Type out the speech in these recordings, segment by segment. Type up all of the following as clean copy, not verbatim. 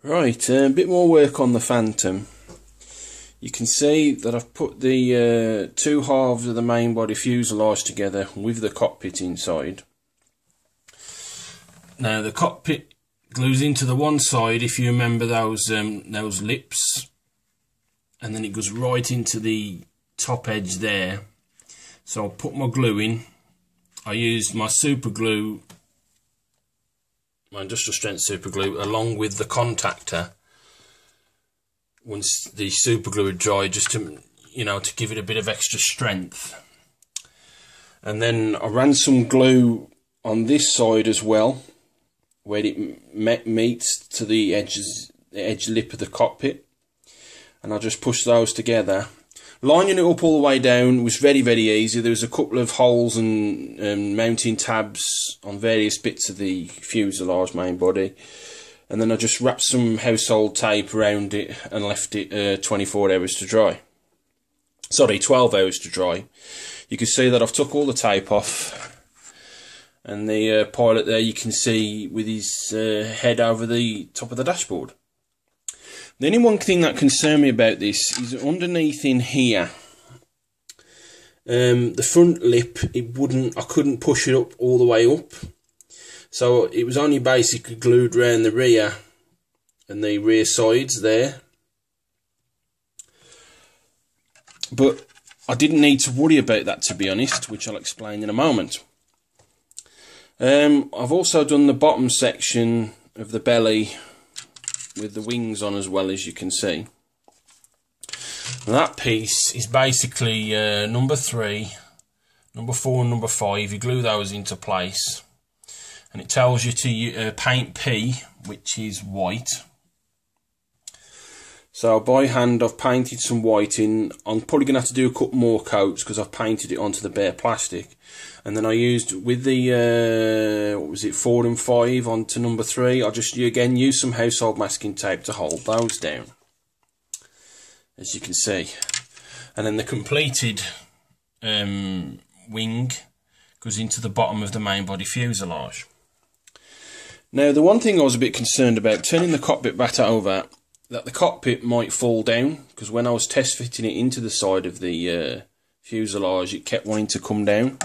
Right, a bit more work on the Phantom. You can see that I've put the two halves of the main body fuselage together with the cockpit inside. Now the cockpit glues into the one side, if you remember those lips, and then it goes right into the top edge there. So I'll put my glue in. I used my super glue, my industrial strength super glue, along with the contactor once the super glue had dried, just to, you know, to give it a bit of extra strength. And then I ran some glue on this side as well, where it meets to the edge lip of the cockpit, and I just pushed those together. Lining it up all the way down was very, very easy. There was a couple of holes and mounting tabs on various bits of the fuselage main body, and then I just wrapped some household tape around it and left it 24 hours to dry. Sorry, 12 hours to dry. You can see that I've took all the tape off, and the pilot there you can see with his head over the top of the dashboard. The only one thing that concerned me about this is underneath in here, the front lip, I couldn't push it up all the way up, so it was only basically glued around the rear and the rear sides there. But I didn't need to worry about that, to be honest, which I'll explain in a moment. I've also done the bottom section of the belly with the wings on as well, as you can see. And that piece is basically number 3, number 4 and number 5. You glue those into place, and it tells you to paint P, which is white. So by hand I've painted some white in. I'm probably going to have to do a couple more coats because I've painted it onto the bare plastic. And then I used, with the, what was it, 4 and 5 onto number 3, I'll just again use some household masking tape to hold those down, as you can see. And then the completed wing goes into the bottom of the main body fuselage. Now the one thing I was a bit concerned about, turning the cockpit back over, that the cockpit might fall down, because when I was test fitting it into the side of the fuselage, it kept wanting to come down.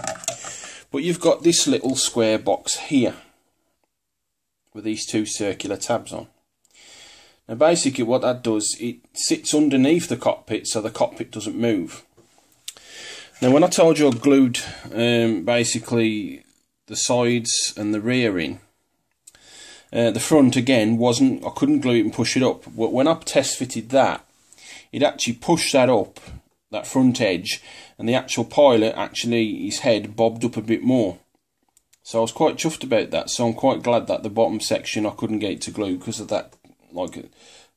But you've got this little square box here with these two circular tabs on. Now basically what that does, it sits underneath the cockpit so the cockpit doesn't move. Now when I told you I glued basically the sides and the rear in, the front again wasn't, I couldn't glue it and push it up. But when I test fitted that, it actually pushed that up, that front edge, and the actual pilot, actually his head bobbed up a bit more. So I was quite chuffed about that. So I'm quite glad that the bottom section I couldn't get it to glue, because of that, like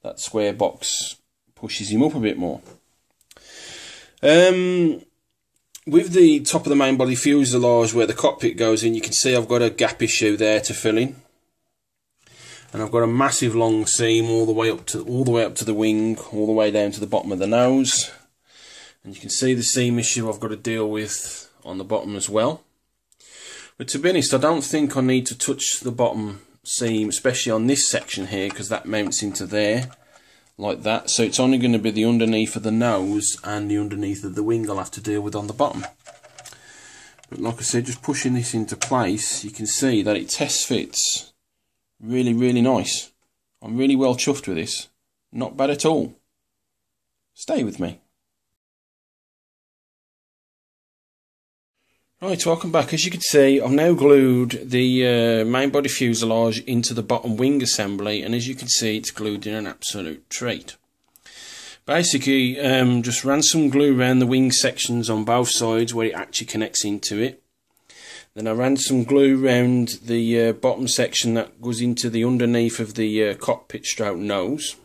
that square box pushes him up a bit more. With the top of the main body fuselage where the cockpit goes in, you can see I've got a gap issue there to fill in. And I've got a massive long seam all the way up to the wing, all the way down to the bottom of the nose. And you can see the seam issue I've got to deal with on the bottom as well. But to be honest, I don't think I need to touch the bottom seam, especially on this section here, because that mounts into there, like that. So it's only going to be the underneath of the nose and the underneath of the wing I'll have to deal with on the bottom. But like I said, just pushing this into place, you can see that it test fits really, really nice. I'm really well chuffed with this. Not bad at all. Stay with me. Right, welcome back. As you can see, I've now glued the main body fuselage into the bottom wing assembly, and as you can see, it's glued in an absolute treat. Basically, just ran some glue around the wing sections on both sides where it actually connects into it. Then I ran some glue around the bottom section that goes into the underneath of the cockpit stroke nose,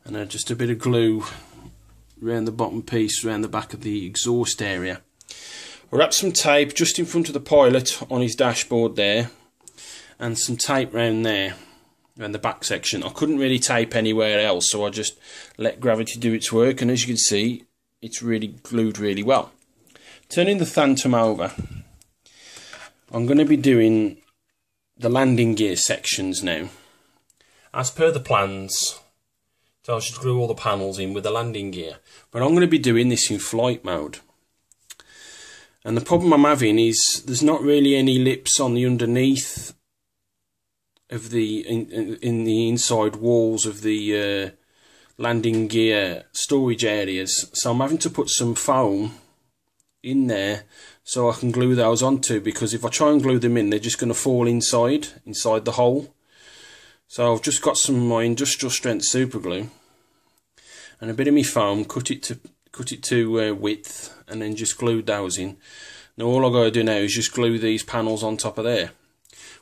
and then just a bit of glue around the bottom piece, around the back of the exhaust area. I wrapped some tape just in front of the pilot on his dashboard there, and some tape round there, around the back section. I couldn't really tape anywhere else, so I just let gravity do its work, and as you can see, it's really glued really well. Turning the Phantom over, I'm going to be doing the landing gear sections now. as per the plans, tells you to glue all the panels in with the landing gear. But I'm going to be doing this in flight mode. And the problem I'm having is there's not really any lips on the underneath of the in the inside walls of the landing gear storage areas, so I'm having to put some foam in there so I can glue those onto, because if I try and glue them in, they're just going to fall inside the hole. So I've just got some of my industrial strength super glue and a bit of my foam, cut it to width, and then just glued those in. Now all I've got to do now is just glue these panels on top of there.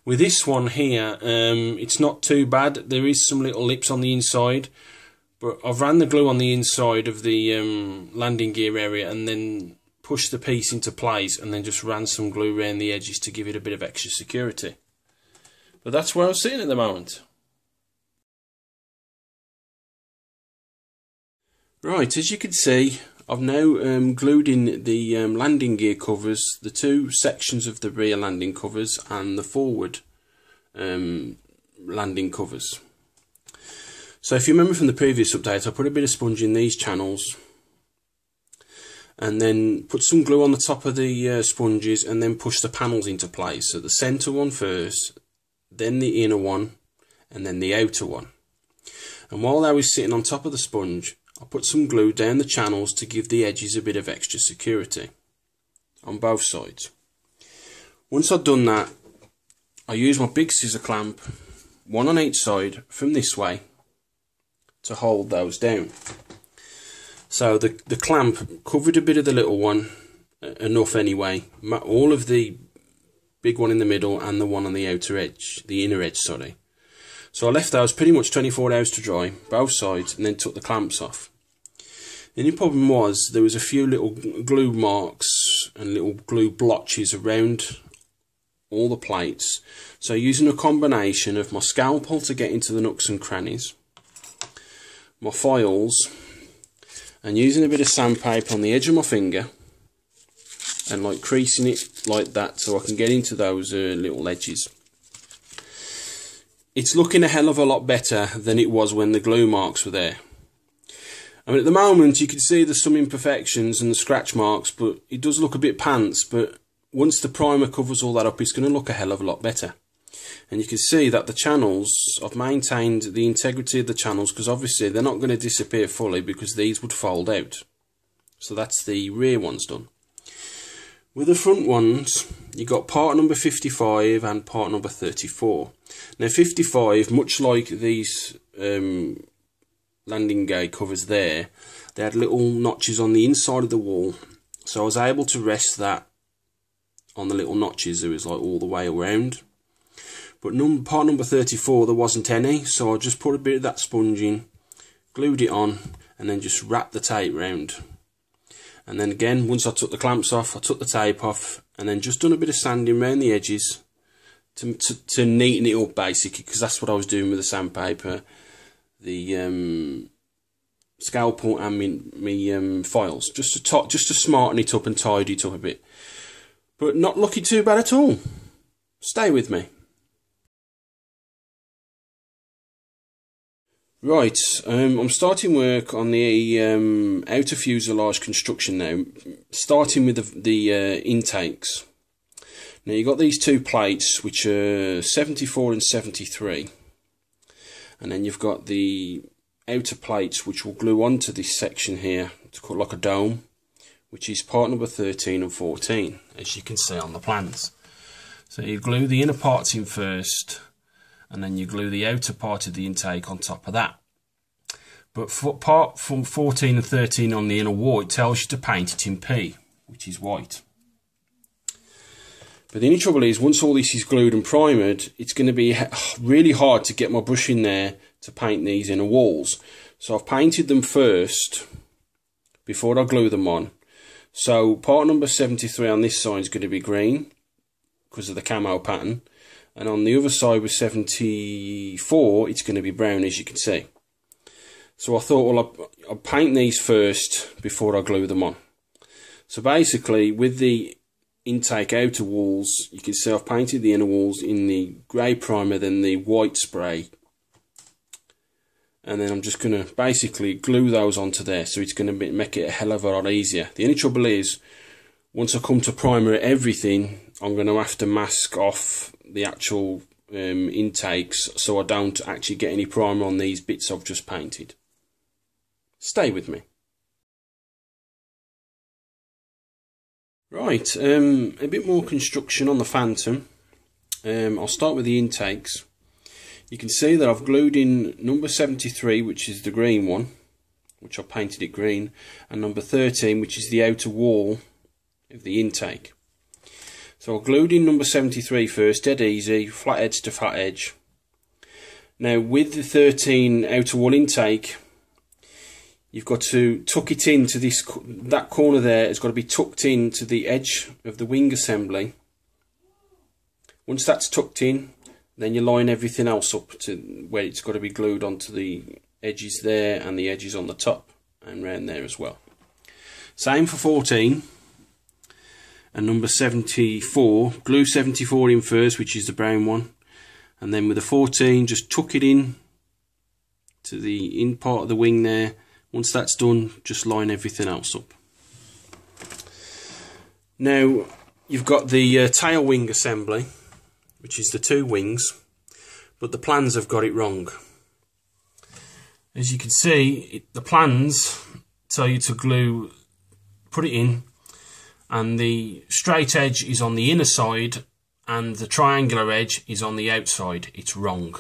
With this one here, it's not too bad. There is some little lips on the inside, but I've ran the glue on the inside of the landing gear area and then pushed the piece into place and then just ran some glue around the edges to give it a bit of extra security. But that's where I'm sitting at the moment. Right, as you can see, I've now glued in the landing gear covers, the two sections of the rear landing covers and the forward landing covers. So if you remember from the previous update, I put a bit of sponge in these channels and then put some glue on the top of the sponges and then push the panels into place. So the centre one first, then the inner one, and then the outer one. And while they was sitting on top of the sponge, I put some glue down the channels to give the edges a bit of extra security on both sides. Once I've done that, I use my big scissor clamp, one on each side from this way, to hold those down. So the clamp covered a bit of the little one, enough anyway, all of the big one in the middle and the one on the outer edge, the inner edge, sorry. So I left those pretty much 24 hours to dry, both sides, and then took the clamps off. The only problem was there was a few little glue marks and little glue blotches around all the plates. So using a combination of my scalpel to get into the nooks and crannies, my files, and using a bit of sandpaper on the edge of my finger and like creasing it like that so I can get into those little edges. It's looking a hell of a lot better than it was when the glue marks were there. I mean, at the moment you can see there's some imperfections and the scratch marks, but it does look a bit pants, but once the primer covers all that up, it's going to look a hell of a lot better. And you can see that the channels, I've maintained the integrity of the channels, because obviously they're not going to disappear fully because these would fold out. So that's the rear ones done. With the front ones, you got part number 55 and part number 34. Now 55, much like these landing gear covers there, they had little notches on the inside of the wall, so I was able to rest that on the little notches. It was like all the way around. But part number 34, there wasn't any, so I just put a bit of that sponge in, glued it on, and then just wrapped the tape round. And then again, once I took the clamps off, I took the tape off, and then just done a bit of sanding around the edges to neaten it up, basically, because that's what I was doing with the sandpaper, the scalpel, and me files, just to smarten it up and tidy it up a bit. But not looking too bad at all. Stay with me. Right, I'm starting work on the outer fuselage construction now, starting with the intakes. Now you've got these two plates which are 74 and 73, and then you've got the outer plates which will glue onto this section here. It's called like a dome, which is part number 13 and 14, as you can see on the plans. So you glue the inner parts in first, and then you glue the outer part of the intake on top of that. But for part from 14 and 13 on the inner wall, it tells you to paint it in P, which is white. But the only trouble is, once all this is glued and primed, it's going to be really hard to get my brush in there to paint these inner walls. So I've painted them first before I glue them on. So part number 73 on this side is going to be green because of the camo pattern, and on the other side with 74 it's going to be brown, as you can see. So I thought, well, I'll paint these first before I glue them on. So basically, with the intake outer walls, you can see I've painted the inner walls in the grey primer, then the white spray and then I'm just going to basically glue those onto there, so it's going to make it a hell of a lot easier. The only trouble is, once I come to primer everything, I'm going to have to mask off the actual intakes, so I don't actually get any primer on these bits I've just painted. Stay with me. Right, a bit more construction on the Phantom. I'll start with the intakes. You can see that I've glued in number 73, which is the green one, which I painted it green, and number 13, which is the outer wall of the intake. So I glued in number 73 first, dead easy, flat edge to flat edge. Now with the 13 outer wall intake, you've got to tuck it into that corner there. It's got to be tucked into the edge of the wing assembly. Once that's tucked in, then you line everything else up to where it's got to be glued onto the edges there and the edges on the top and round there as well. Same for 14 and number 74. Glue 74 in first, which is the brown one, and then with the 14 just tuck it in to the in part of the wing there. Once that's done, just line everything else up. Now you've got the tail wing assembly, which is the two wings, but the plans have got it wrong. As you can see, the plans tell you to glue, put it in, and the straight edge is on the inner side and the triangular edge is on the outside. It's wrong.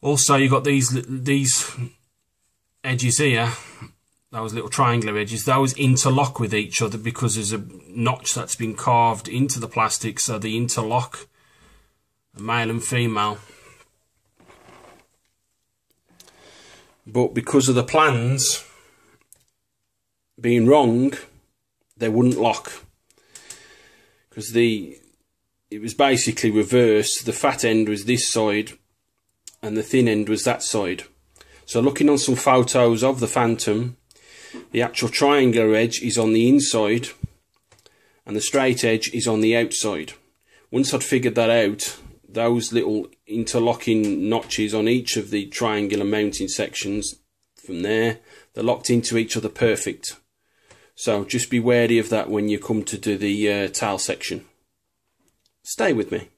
Also, you've got these edges here, those little triangular edges, those interlock with each other because there's a notch that's been carved into the plastic, so they interlock, male and female. But because of the plans being wrong, they wouldn't lock, because it was basically reversed. The fat end was this side and the thin end was that side. So looking on some photos of the Phantom, the actual triangular edge is on the inside and the straight edge is on the outside. Once I'd figured that out, those little interlocking notches on each of the triangular mounting sections, from there, they're locked into each other perfect. So just be wary of that when you come to do the tail section. Stay with me.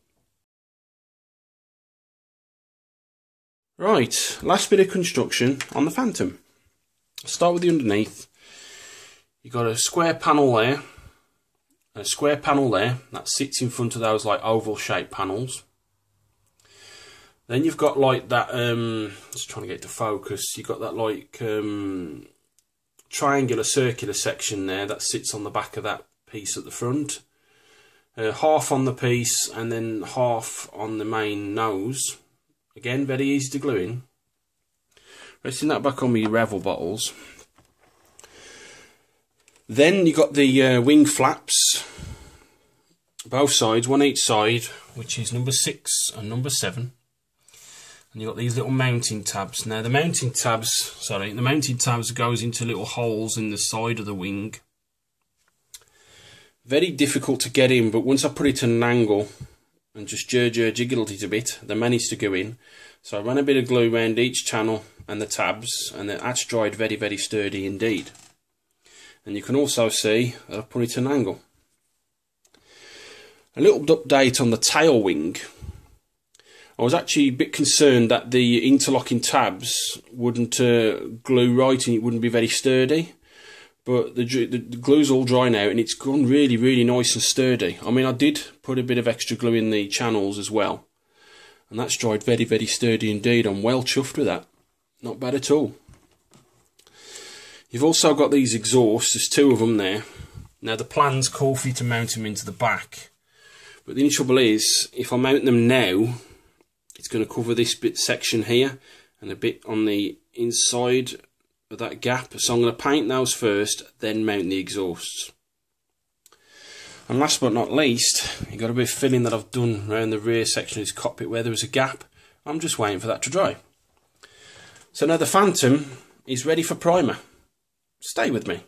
Right, last bit of construction on the Phantom. Start with the underneath. You've got a square panel there, and a square panel there that sits in front of those like oval shaped panels. Then you've got like that, just trying to get to focus, you've got that like triangular circular section there that sits on the back of that piece at the front. Half on the piece and then half on the main nose. Again, very easy to glue in. Resting that back on my Revell bottles. Then you got the wing flaps, both sides, one each side, which is number 6 and number 7. And you've got these little mounting tabs. Now the mounting tabs goes into little holes in the side of the wing. Very difficult to get in, but once I put it at an angle and just jiggled it a bit, they managed to go in. So I ran a bit of glue around each channel and the tabs, and that's dried very, very sturdy indeed. And you can also see that I've put it at an angle. A little update on the tail wing. I was actually a bit concerned that the interlocking tabs wouldn't glue right and it wouldn't be very sturdy. But the glue's all dry now and it's gone really, really nice and sturdy. I mean, I did put a bit of extra glue in the channels as well. And that's dried very, very sturdy indeed. I'm well chuffed with that. Not bad at all. You've also got these exhausts. There's 2 of them there. Now the plans call for you to mount them into the back. But the only trouble is, if I mount them now, it's going to cover this bit section here and a bit on the inside of that gap. So I'm going to paint those first, then mount the exhausts. And last but not least, you've got a bit of filling that I've done around the rear section of this cockpit where there was a gap. I'm just waiting for that to dry. So now the Phantom is ready for primer. Stay with me.